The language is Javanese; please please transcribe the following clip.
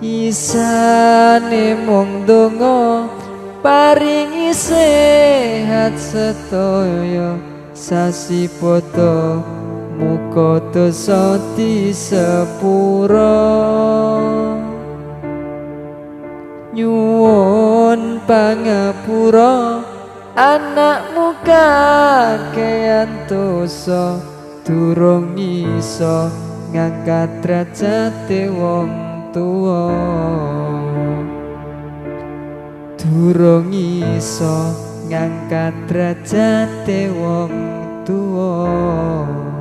isane mung donga paringi sehat sedaya sasipada muga dosa disepura nyuwun pangapura anakmu kakean dosa durung iso ngangkat derajate wong tuwa durung iso ngangkat derajate wong tuwa.